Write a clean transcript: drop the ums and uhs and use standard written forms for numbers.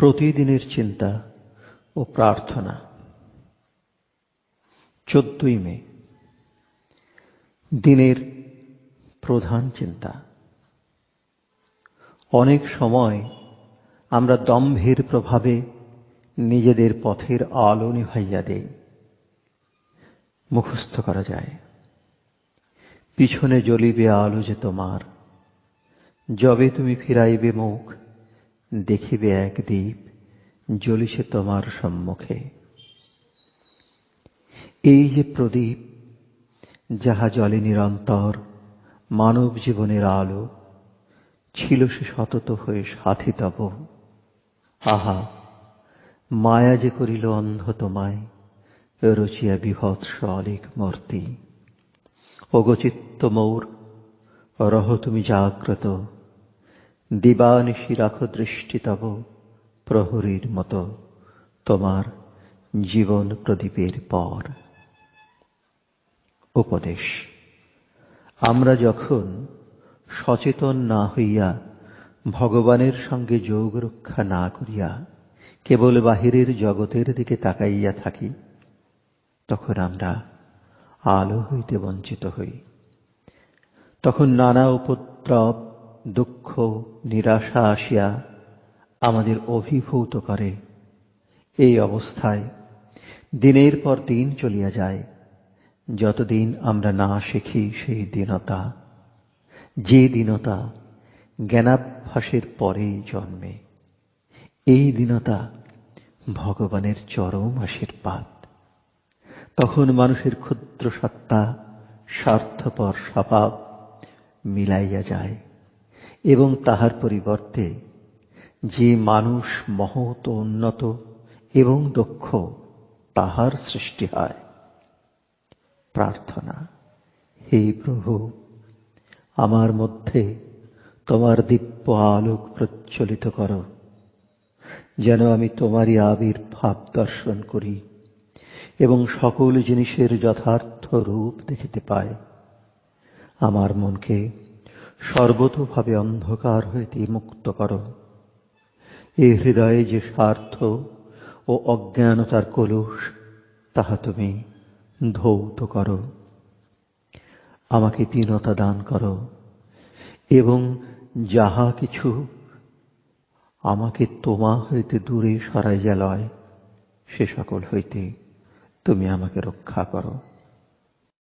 প্রতিদিনের চিন্তা ও প্রার্থনা। 14ই মে, দিনের প্রধান চিন্তা। অনেক সময় আমরা দম্ভের প্রভাবে নিজেদের পথের আলো নিভাইয়া দেই। মুখস্থ করা যায়, পিছনে জ্বলিবে আলো যে তোমার, যবে তুমি ফিরাইবে মুখ, দেখিবে এক দ্বীপ জ্বলিছে তোমার সম্মুখে। এই যে প্রদীপ, যাহা জ্বলে নিরন্তর মানব জীবনের আলো, ছিল সে সতত হয়ে সাথী তব। আহা, মায়া যে করিল অন্ধ তোমায়, রচিয়া বিভৎস অলিক মূর্তি। ওগো চিত্ত মোর, রহ তুমি জাগ্রত, দিবানিশি রাখো দৃষ্টি তব প্রহরীর মতো তোমার জীবন প্রদীপের পর। উপদেশ: আমরা যখন সচেতন না হইয়া, ভগবানের সঙ্গে যোগ রক্ষা না করিয়া কেবল বাহিরের জগতের দিকে তাকাইয়া থাকি, তখন আমরা আলো হইতে বঞ্চিত হই। তখন নানা উপদ্রব, দুঃখ, নিরাশা আসিয়া আমাদের অভিভূত করে। এই অবস্থায় দিনের পর দিন চলিয়া যায়, যতদিন আমরা না শিখি সেই দীনতা, যে দীনতা জ্ঞানাভ্যাসের পরেই জন্মে। এই দীনতা ভগবানের চরম আশীর্বাদ। তখন মানুষের ক্ষুদ্র সত্তা, স্বার্থপর স্বভাব মিলাইয়া যায়, এবং তাহার পরিবর্তে যে মানুষ মহৎ, উন্নত এবং দক্ষ, তাহার সৃষ্টি হয়। প্রার্থনা: হে প্রভু, আমার মধ্যে তোমার দিব্য আলোক প্রজ্জ্বলিত করো, যেন আমি তোমারই আবির্ভাব দর্শন করি এবং সকল জিনিসের যথার্থ রূপ দেখিতে পাই। আমার মনকে সর্বতোভাবে অন্ধকার হইতে মুক্ত করো। এই হৃদয়ে যে স্বার্থ ও অজ্ঞানতার কলুষ, তাহা তুমি ধৌত করো। আমাকে দীনতা দান করো, এবং যাহা কিছু আমাকে তোমা হইতে দূরে সরাইয়া লয়, সে সকল হইতে তুমি আমাকে রক্ষা করো।